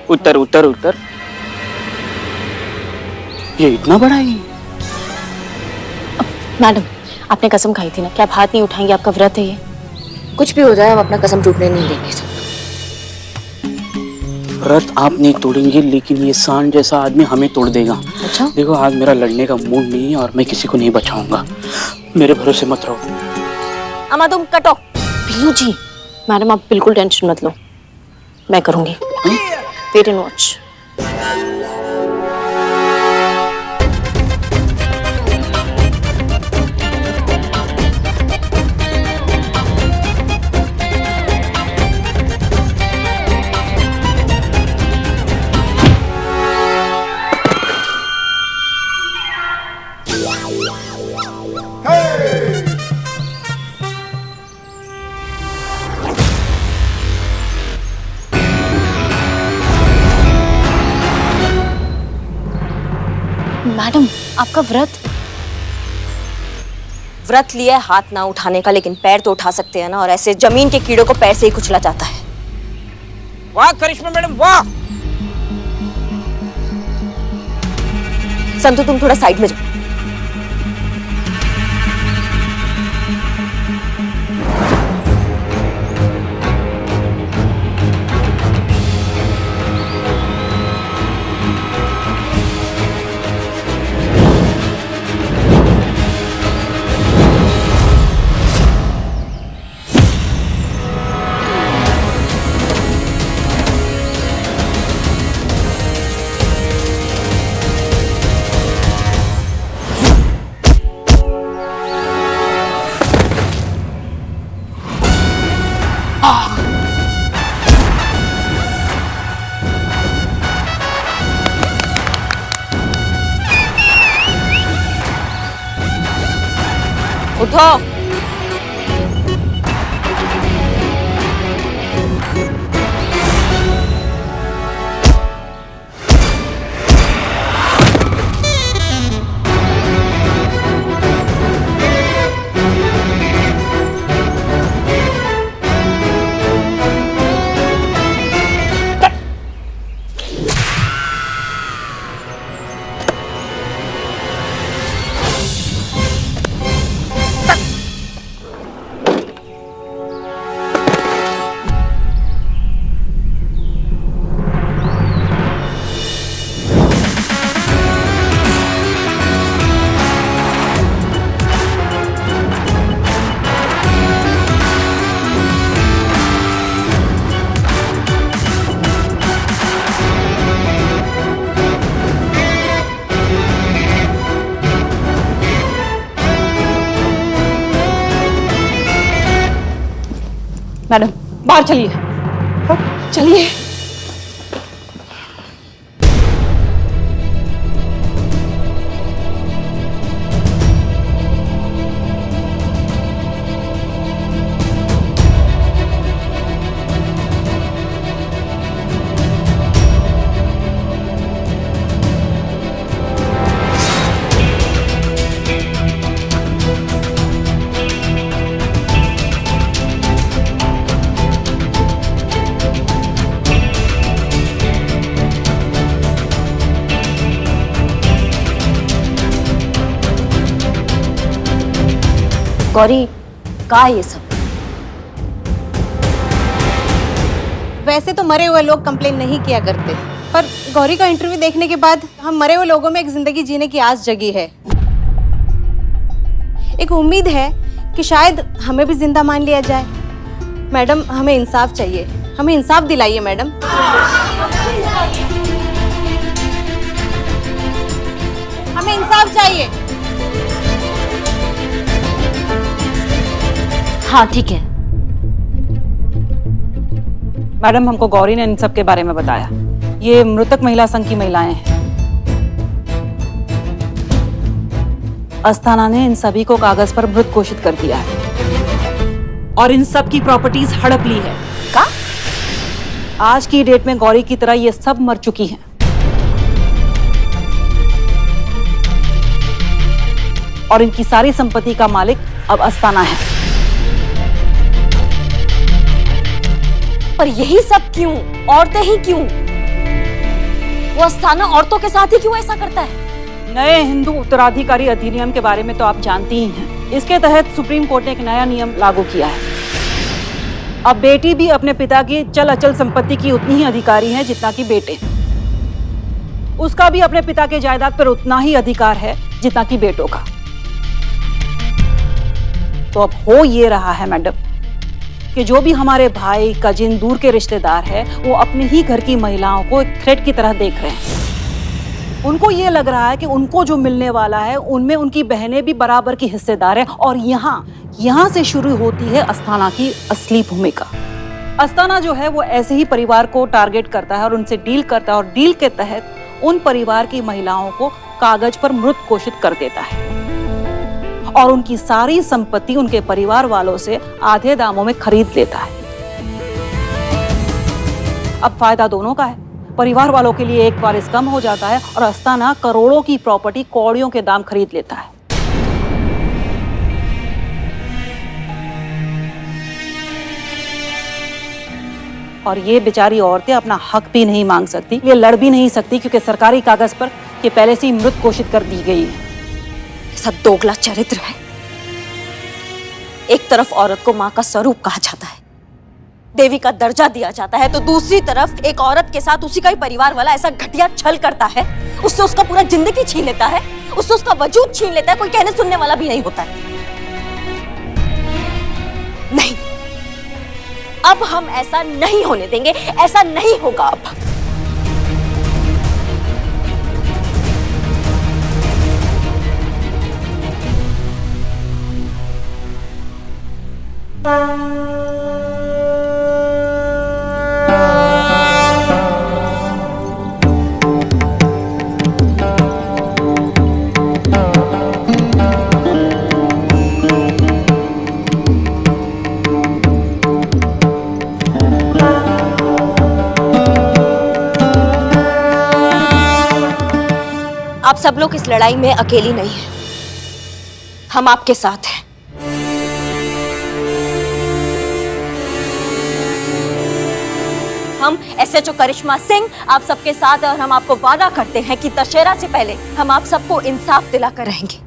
उतर उतर उतर। ये इतना बड़ा है। मैडम, आपने कसम खाई थी ना कि आप हाथ नहीं उठाएंगे, आपका व्रत है ये। कुछ भी हो जाए हम अपना कसम टूटने नहीं देंगे सब। व्रत आप नहीं तोड़ेंगे, लेकिन ये सांड जैसा आदमी हमें तोड़ देगा। अच्छा? देखो, आज मेरा लड़ने का मूड नहीं है और मैं किसी को नहीं बचाऊंगा। मेरे भरोसे मत रहो। अमा तुम कटो। पीलू जी, मैडम आप बिल्कुल टेंशन मत लो, मैं करूंगी। Wait and watch. मैडम, आपका व्रत लिया है हाथ ना उठाने का, लेकिन पैर तो उठा सकते हैं ना। और ऐसे जमीन के कीड़ों को पैर से ही कुचला जाता है। वाह करिश्मा मैडम, वाह। संतु तुम थोड़ा साइड में जाओ। उठो। मैडम बाहर चलिए, चलिए। गौरी, का ये सब? वैसे तो मरे हुए लोग कंप्लेन नहीं किया करते, पर गौरी का इंटरव्यू देखने के बाद हम मरे हुए लोगों में एक जिंदगी जीने की आस जगी है। एक उम्मीद है कि शायद हमें भी जिंदा मान लिया जाए। मैडम, हमें इंसाफ चाहिए, हमें इंसाफ दिलाइए मैडम। हमें इंसाफ चाहिए। हाँ ठीक है। मैडम, हमको गौरी ने इन सब के बारे में बताया। ये मृतक महिला संघ की महिलाएं हैं। अस्थाना ने इन सभी को कागज पर मृत घोषित कर दिया है और इन सब की प्रॉपर्टीज हड़प ली है। का? आज की डेट में गौरी की तरह ये सब मर चुकी हैं। और इनकी सारी संपत्ति का मालिक अब अस्थाना है। पर यही सब क्यों? औरतें ही क्यों? वो अस्थाना औरतों के साथ ही क्यों ऐसा करता है? नए हिंदू उत्तराधिकारी अधिनियम के बारे में तो आप जानती ही हैं। इसके तहत सुप्रीम कोर्ट ने एक नया नियम लागू किया है। अब बेटी भी अपने पिता की चल अचल संपत्ति की उतनी ही अधिकारी है जितना कि बेटे। उसका भी अपने पिता के जायदाद पर उतना ही अधिकार है जितना कि बेटों का। तो अब हो ये रहा है मैडम कि जो भी हमारे भाई कजिन दूर के रिश्तेदार हैं, वो अपने ही घर की महिलाओं को एक थ्रेट की तरह देख रहे हैं। उनको ये लग रहा है कि उनको जो मिलने वाला है उनमें उनकी बहनें भी बराबर की हिस्सेदार हैं। और यहाँ से शुरू होती है अस्थाना की असली भूमिका। अस्थाना जो है वो ऐसे ही परिवार को टारगेट करता है और उनसे डील करता है, और डील के तहत उन परिवार की महिलाओं को कागज पर मृत घोषित कर देता है और उनकी सारी संपत्ति उनके परिवार वालों से आधे दामों में खरीद लेता है। अब फायदा दोनों का है। परिवार वालों के लिए एक वारिस कम हो जाता है और अस्थाना करोड़ों की प्रॉपर्टी कौड़ियों के दाम खरीद लेता है। और ये बेचारी औरतें अपना हक भी नहीं मांग सकती, ये लड़ भी नहीं सकती, क्योंकि सरकारी कागज पर ये पहले से ही मृत घोषित कर दी गई है। सब दोगला चरित्र है। एक तरफ औरत को मां का स्वरूप कहा जाता है, देवी का दर्जा दिया जाता है, तो दूसरी तरफ एक औरत के साथ उसी का ही परिवार वाला ऐसा घटिया छल करता है, उससे उसका पूरा जिंदगी छीन लेता है, उससे उसका वजूद छीन लेता है। कोई कहने सुनने वाला भी नहीं होता है। नहीं, अब हम ऐसा नहीं होने देंगे, ऐसा नहीं होगा अब। आप सब लोग इस लड़ाई में अकेली नहीं हैं, हम आपके साथ हैं। हम एसएचओ करिश्मा सिंह आप सबके साथ, और हम आपको वादा करते हैं कि दशहरा से पहले हम आप सबको इंसाफ दिलाकर रहेंगे।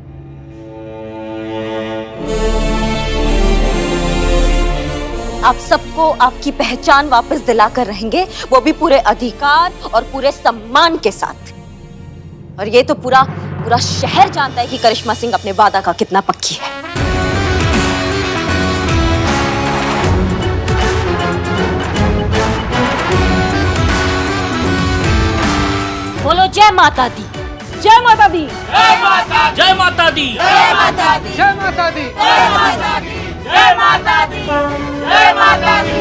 आप सबको आपकी पहचान वापस दिलाकर रहेंगे, वो भी पूरे अधिकार और पूरे सम्मान के साथ। और ये तो पूरा शहर जानता है कि करिश्मा सिंह अपने वादा का कितना पक्की है। बोलो जय माता दी, जय माता दी, जय माता दी, जय माता दी, जय माता दी, जय माता दी, जय माता दी, जय माता दी, जय माता दी।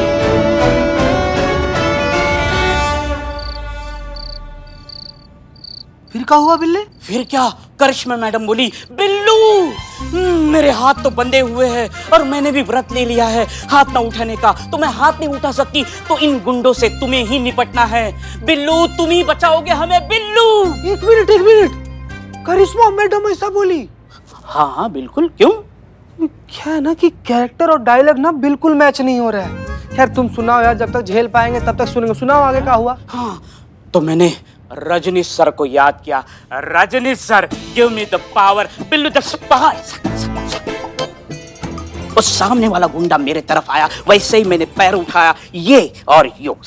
फिर क्या हुआ बिल्ले? फिर क्या? करिश्मा मैडम बोली, बिल्लू मेरे हाथ तो बंधे हुए हैं और मैंने भी व्रत ले लिया है हाथ ना उठाने का, तो मैं हाथ नहीं उठा सकती, तो इन गुंडों से तुम्हें ही निपटना है। बिल्लू तुम ही बचाओगे हमें। बिल्लू एक मिनट, करिश्मा मैडम ऐसा बोली? हाँ हाँ बिल्कुल। क्यों? क्या है ना कि कैरेक्टर और डायलॉग ना बिल्कुल मैच नहीं हो रहा है। खैर तुम सुनाओ यार, जब तक झेल पाएंगे तब तक सुनेंगे। सुनाओ आगे क्या हुआ। हाँ, तो मैंने रजनीश सर को याद किया। Rajneesh sir, give me the power. Billu just उस सामने वाला गुंडा मेरे तरफ आया, वैसे ही मैंने पैर उठाया, ये और यो।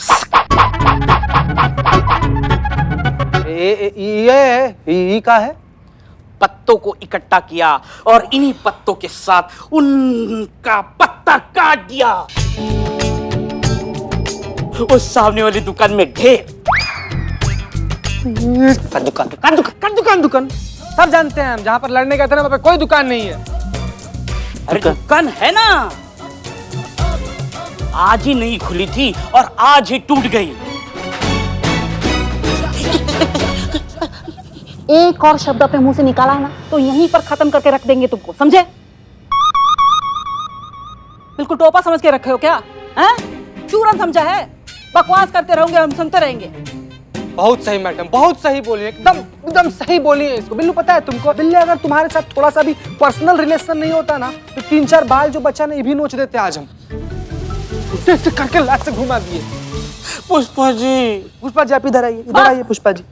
ये क्या है? पत्तों को इकट्ठा किया और इन्हीं पत्तों के साथ उनका पत्ता काट दिया। उस सामने वाली दुकान में ढेर। दुकान सब जानते हैं हम, जहाँ पर लड़ने गए थे ना वहाँ पे कोई दुकान नहीं है। अरे दुकान है ना, आज ही नहीं खुली थी और आज ही टूट गई। एक और शब्द अपने मुंह से निकाला है ना तो यहीं पर खत्म करके रख देंगे तुमको, समझे? बिल्कुल टोपा समझ के रखे हो क्या? हैं? चूरन समझा है? बकवास करते रहोगे, हम सुनते रहेंगे। बहुत सही मैडम, बहुत सही बोली, एकदम सही बोली है इसको। बिल्लू पता है तुमको, बिल्ले अगर तुम्हारे साथ थोड़ा सा भी पर्सनल रिलेशन नहीं होता ना तो 3-4 बाल जो बच्चा ने ये भी नोच देते आज हम। उससे ऐसे करके लात से घुमा दिए। पुष्पा जी, पुष्पा जी आप इधर आइए, इधर आइए पुष्पा जी।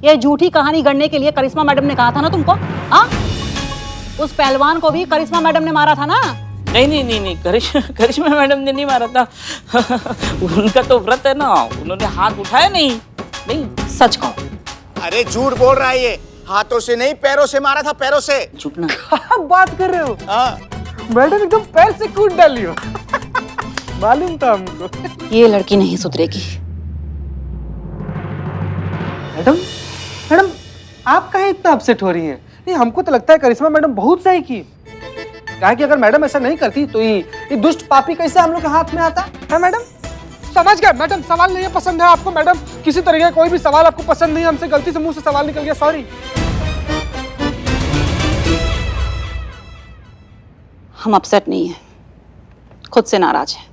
ये झूठी कहानी गढ़ने के लिए करिश्मा मैडम ने कहा था ना तुमको? हाँ, उस पहलवान को भी करिश्मा मैडम ने मारा था ना? नहीं, करिश्मा मैडम ने नहीं मारा था। उनका तो व्रत है ना, उन्होंने हाथ उठाया नहीं। सच कहो। अरे झूठ बोल रहा है ये, हाथों से नहीं पैरों से मारा था, पैरों से। चुप ना। क्या बात कर रहे हो? हाँ। मैडम एकदम पैर से कूद डाली हो। मालूम था हमको। ये लड़की नहीं सुधरेगी। मैडम आप काहे इतना अपसेट हो रही हैं? नहीं, हमको तो लगता है करिश्मा मैडम बहुत सही की। कहा कि अगर मैडम ऐसा नहीं करती तो ये दुष्ट पापी कैसे हम लोग के हाथ में आता है? मैडम समझ गए मैडम, सवाल नहीं पसंद है आपको मैडम, किसी तरह का कोई भी सवाल आपको पसंद नहीं, हमसे गलती से मुंह से सवाल निकल गया, सॉरी। हम अपसेट नहीं हैं, खुद से नाराज हैं।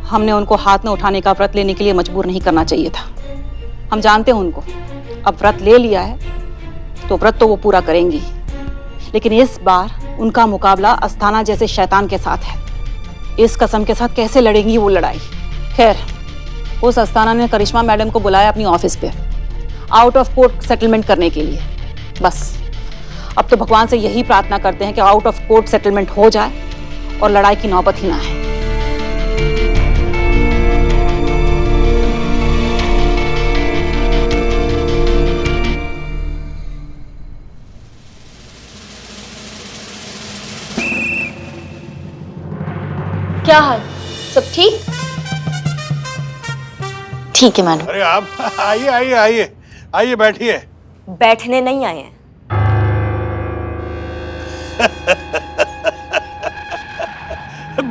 हमने उनको हाथ में उठाने का व्रत लेने के लिए मजबूर नहीं करना चाहिए था। हम जानते हैं उनको, अब व्रत ले लिया है तो व्रत तो वो पूरा करेंगी, लेकिन इस बार उनका मुकाबला अस्थाना जैसे शैतान के साथ है। इस कसम के साथ कैसे लड़ेंगी वो लड़ाई? खैर, उस अस्थाना ने करिश्मा मैडम को बुलाया अपनी ऑफिस पे आउट ऑफ कोर्ट सेटलमेंट करने के लिए। बस अब तो भगवान से यही प्रार्थना करते हैं कि आउट ऑफ कोर्ट सेटलमेंट हो जाए और लड़ाई की नौबत ही ना आए। क्या हाल? सब ठीक? ठीक है मैडम। अरे आप आइए आइए आइए आइए, बैठिए। बैठने नहीं आए हैं।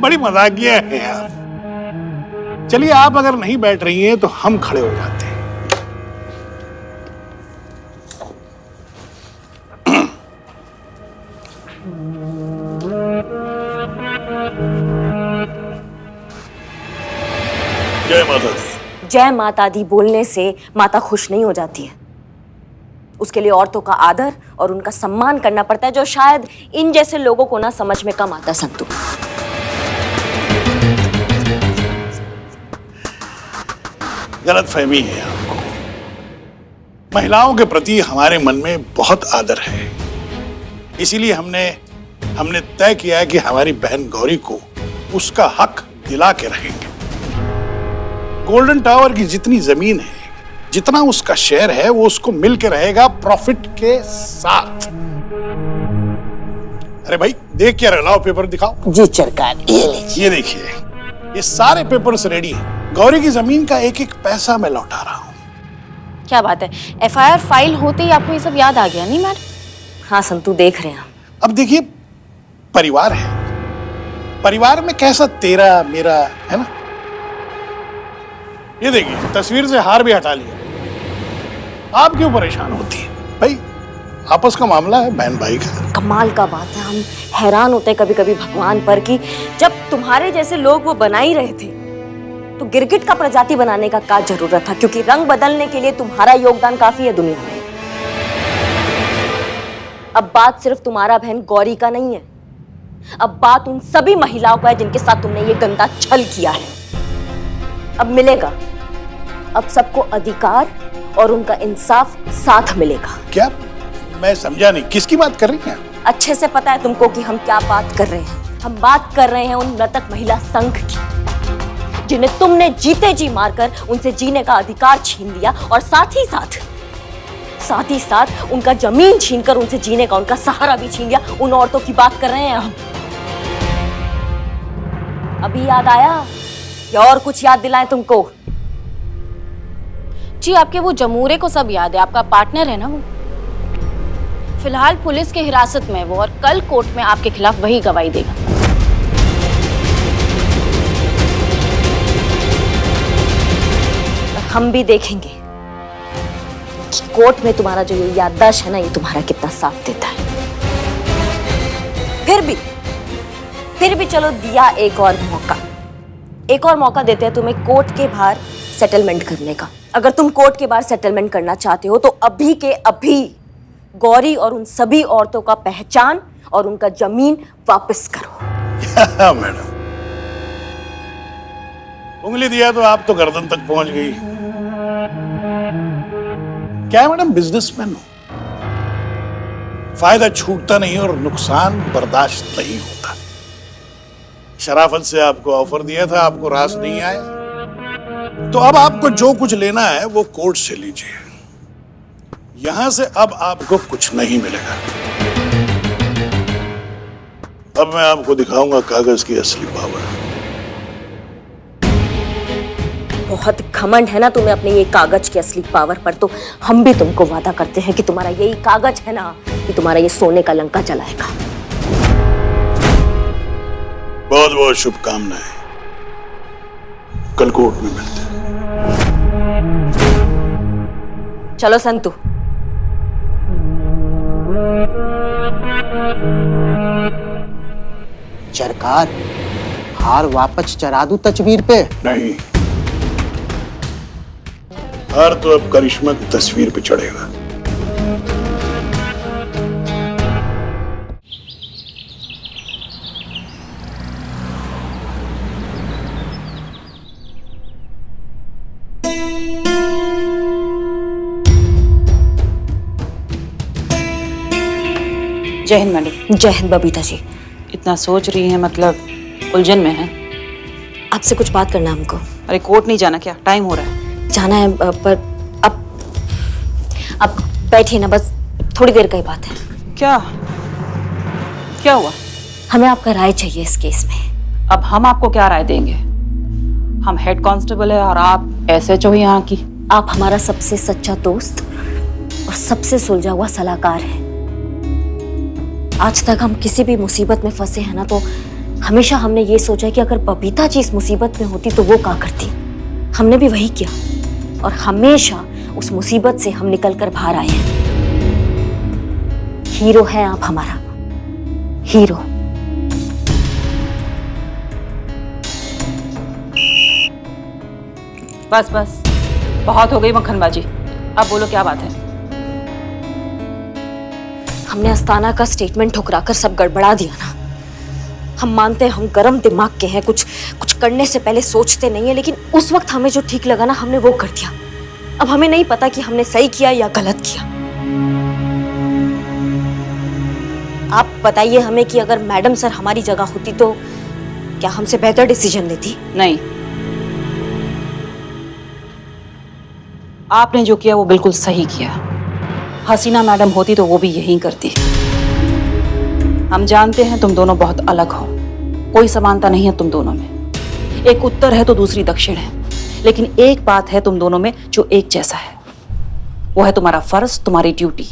बड़ी मजाकिया है आप। चलिए, आप अगर नहीं बैठ रही हैं तो हम खड़े हो जाते हैं। जय माता दी। जय माता दी बोलने से माता खुश नहीं हो जाती है। उसके लिए औरतों का आदर और उनका सम्मान करना पड़ता है, जो शायद इन जैसे लोगों को ना समझ में कम आता। संतु, गलतफहमी है आपको। महिलाओं के प्रति हमारे मन में बहुत आदर है, इसीलिए हमने तय किया है कि हमारी बहन गौरी को उसका हक दिला के रहेंगे। गोल्डन टावर की जितनी जमीन है, जितना उसका शेयर है, वो उसको मिल के रहेगा प्रॉफिट के साथ। अरे भाई, देख क्या रहे, लाओ पेपर दिखाओ। जी सरकार, ये लीजिए। ये देखिए, ये सारे पेपर्स रेडी हैं। गौरी की जमीन का एक एक पैसा मैं लौटा रहा हूँ। क्या बात है, एफआईआर फाइल होते ही आपको ये सब याद आ गया नहीं मैडम? हाँ संतु, देख रहे हैं हम। अब देखिए, परिवार है, परिवार में कैसा तेरा मेरा है ना। ये देखिए, तस्वीर से हार भी हटा लिया। आप क्यों परेशान होती है भाई? आपस का मामला है, बहन भाई का। कमाल का बात है, हम हैरान होते हैं कभी कभी भगवान पर कि जब तुम्हारे जैसे लोग वो बना ही रहे थे तो गिरगिट का प्रजाति बनाने का क्या जरूरत था? क्योंकि रंग बदलने के लिए तुम्हारा योगदान काफी है दुनिया में। अब बात सिर्फ तुम्हारा बहन गौरी का नहीं है, अब बात उन सभी महिलाओं का है जिनके साथ तुमने ये गंदा छल किया है। अब मिलेगा, अब सबको अधिकार और उनका इंसाफ साथ मिलेगा। क्या? मैं समझा नहीं, किसकी बात कर रही हैं? अच्छे से पता है तुमको कि हम क्या बात कर रहे हैं। हम बात कर रहे हैं उन मृतक महिला संघ की, जिन्हें तुमने जीते जी मारकर उनसे जीने का अधिकार छीन लिया और साथ ही साथ उनका जमीन छीनकर उनसे जीने का उनका सहारा भी छीन लिया। उन औरतों की बात कर रहे हैं हम। अभी याद आया या और कुछ याद दिलाएं तुमको? जी, आपके वो जमूरे को सब याद है, आपका पार्टनर है ना वो। फिलहाल पुलिस के हिरासत में है वो, और कल कोर्ट में आपके खिलाफ वही गवाही देगा। हम भी देखेंगे कि कोर्ट में तुम्हारा जो ये याददाश्त है ना, ये तुम्हारा कितना साथ देता है। फिर भी चलो, दिया एक और मौका देते हैं तुम्हें कोर्ट के बाहर सेटलमेंट करने का। अगर तुम कोर्ट के बाहर सेटलमेंट करना चाहते हो तो अभी के अभी गौरी और उन सभी औरतों का पहचान और उनका जमीन वापस करो। मैडम, उंगली दिया तो आप तो गर्दन तक पहुंच गई। क्या है मैडम, बिजनेसमैन हो, फायदा छूटता नहीं और नुकसान बर्दाश्त नहीं होता। शराफत से आपको ऑफर दिया था, आपको रास नहीं आया, तो अब आपको जो कुछ लेना है वो कोर्ट से लीजिए। यहां से अब आपको कुछ नहीं मिलेगा। अब मैं आपको दिखाऊंगा कागज की असली पावर। बहुत घमंड है ना तुम्हें अपने ये कागज की असली पावर पर, तो हम भी तुमको वादा करते हैं कि तुम्हारा यही कागज है ना कि तुम्हारा ये सोने का लंका जलाएगा। बहुत बहुत शुभकामनाएं। कल कोर्ट में मिलते हैं। चलो संतू। सरकार, हार वापस चढ़ा दूं तस्वीर पे? नहीं, हार तो अब करिश्मा की तस्वीर पे चढ़ेगा। जय हिंद मैडम। जय हिंद बबीता जी। इतना सोच रही हैं, मतलब उलझन में है? आपसे कुछ बात करना है हमको। अरे कोर्ट नहीं जाना क्या? टाइम हो रहा है। जाना है पर अब बैठिए ना, बस थोड़ी देर का ही बात है। क्या क्या हुआ? हमें आपका राय चाहिए इस केस में। अब हम आपको क्या राय देंगे? हम हेड कांस्टेबल है और आप SHO यहाँ की। आप हमारा सबसे सच्चा दोस्त और सबसे सुलझा हुआ सलाहकार है। आज तक हम किसी भी मुसीबत में फंसे हैं ना, तो हमेशा हमने ये सोचा कि अगर बबीता जी इस मुसीबत में होती तो वो क्या करती। हमने भी वही किया और हमेशा उस मुसीबत से हम निकल कर बाहर आए हैं। हीरो हैं आप हमारा, हीरो। बस बस, बहुत हो गई मक्खनबाजी। अब बोलो क्या बात है? हमने अस्ताना का स्टेटमेंट ठुकराकर सब गड़बड़ा दिया ना। हम मानते हैं हम गरम दिमाग के हैं, कुछ करने से पहले सोचते नहीं है, लेकिन उस वक्त हमें जो ठीक लगा ना हमने वो कर दिया। अब हमें नहीं पता कि हमने सही किया या गलत किया। आप बताइए हमें कि अगर मैडम सर हमारी जगह होती तो क्या हमसे बेहतर डिसीजन लेती? नहीं, आपने जो किया वो बिल्कुल सही किया। हसीना मैडम होती तो वो भी यही करती। हम जानते हैं तुम दोनों बहुत अलग हो, कोई समानता नहीं है तुम दोनों में। एक उत्तर है तो दूसरी दक्षिण है, लेकिन एक बात है तुम दोनों में जो एक जैसा है, वो है तुम्हारा फर्ज, तुम्हारी ड्यूटी,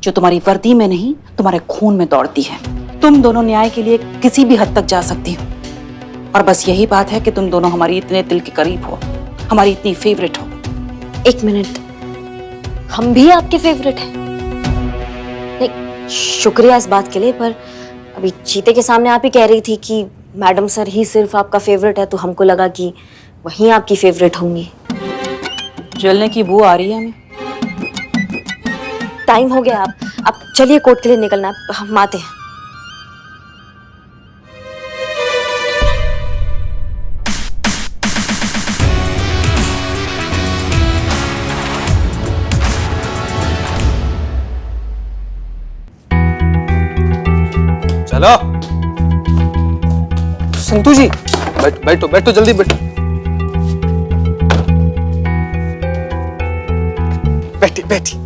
जो तुम्हारी वर्दी में नहीं तुम्हारे खून में दौड़ती है। तुम दोनों न्याय के लिए किसी भी हद तक जा सकती हो, और बस यही बात है कि तुम दोनों हमारी इतने दिल के करीब हो, हमारी इतनी फेवरेट हो। एक मिनट, हम भी आपके फेवरेट हैं? नहीं, शुक्रिया इस बात के लिए, पर अभी चीते के सामने आप ही कह रही थी कि मैडम सर ही सिर्फ आपका फेवरेट है, तो हमको लगा कि वहीं आपकी फेवरेट होंगी। जलने की बू आ रही है हमें। टाइम हो गया, आप चलिए, कोर्ट के लिए निकलना, हम आते हैं। चलो संतू जी, बैठो बैठो, जल्दी बैठो।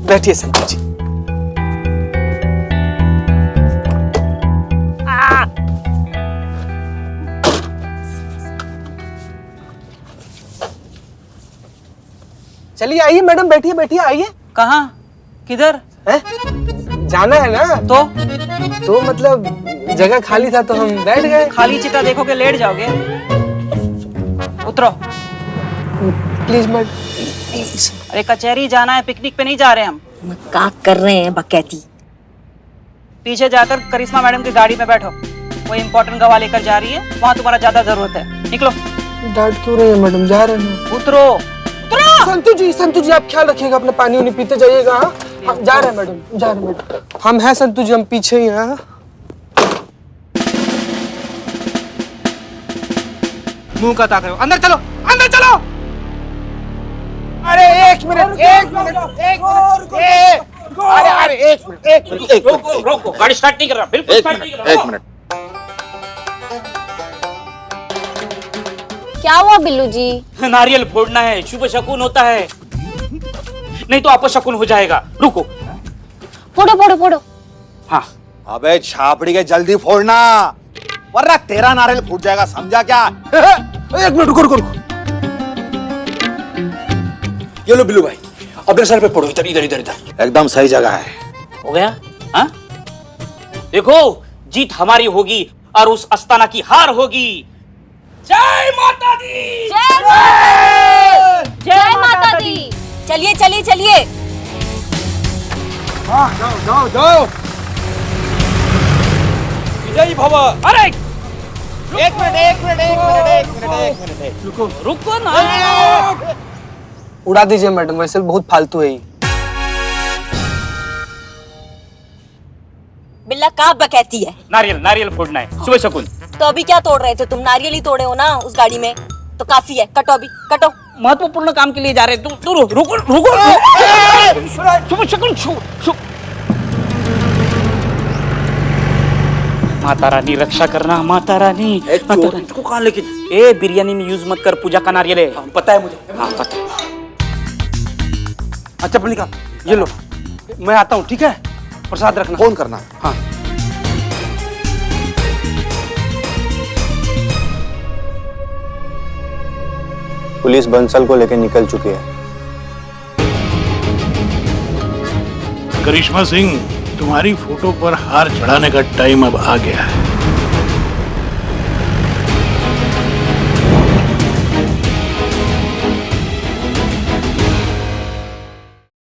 बैठिए संतू जी। चलिए आइए मैडम, बैठिए आइए। कहाँ? किधर है? जाना है ना? तो मतलब जगह खाली था तो हम बैठ गए। खाली चिता देखोगे लेट जाओगे। उतरो। Please madam. अरे कचहरी जाना है, पिकनिक पे नहीं जा रहे हम। मजाक कर रहे हैं बकैती। पीछे जाकर करिश्मा मैडम की गाड़ी में बैठो, वो इम्पोर्टेंट गवाह लेकर जा रही है, वहाँ तुम्हारा ज्यादा जरूरत है। निकलो। डांट क्यों रही है मैडम? जा रहे हैं। उतरो। संतू जी आप ख्याल रखिएगा, अपना पानी उनी पीते जाइएगा। हाँ? हम जा रहे हैं मैडम, हम हैं संतू जी, हम पीछे ही हैं। मुंह का ताक रहे हो, अंदर चलो, अंदर चलो। अरे एक मिनट, एक मिनट, एक मिनट, अरे अरे एक मिनट, एक मिनट, एक मिनट, रोको, गाड़ी स्टार्ट नहीं कर रहा, बिल्कुल एक स्टार्ट नहीं मिनट, कर रहा। एक मिनट। क्या हुआ बिल्लू जी? नारियल फोड़ना है, शुभ शकुन होता है, नहीं तो अपशकुन हो जाएगा। रुको। फोड़ो फोड़ो फोड़ो। हाँ, अबे छापड़ी के जल्दी फोड़ना, वरना तेरा नारियल फूट जाएगा, समझा क्या? एक मिनट रुको रुको रुको। ये लो बिल्लू भाई, अपने सर पे पड़ो, इधर इधर इधर इधर। एकदम सही जगह है। हो गया? हाँ? देखो, जीत हमारी होगी और उस अस्ताना की हार होगी। जय माता दी! जय माता दी। चलिए चलिए चलिए। हाँ, जाओ जाओ जाओ। विजयी भव। अरे एक मिनट, एक मिनट, एक मिनट, एक मिनट, एक मिनट, एक मिनट। रुको ना। उड़ा दीजिए मैडम, वैसे भी बहुत फालतू है ये। बिल्ला कहाँ बकैती है? नारियल नारियल फोड़ना है, शुभ शकुन। तो अभी क्या तोड़ रहे थे तुम? नारियल ही तोड़े हो ना उस गाड़ी में, तो काफी है, कटो अभी कटो। महत्वपूर्ण काम के लिए जा रहे हैं, तू रुको रुको। शुभ शकुन, शुभ। माता रानी रक्षा करना, माता रानी। इसको कहाँ लेके? ए बिरयानी में यूज मत कर, पूजा का नारियल है। पता है मुझे। हाँ पता है। अच्छा पनिका, ये लो, मैं आता हूँ, ठीक है? प्रसाद रखना। फोन करना। हाँ। पुलिस बंसल को लेकर निकल चुकी है। करिश्मा सिंह, तुम्हारी फोटो पर हार चढ़ाने का टाइम अब आ गया है।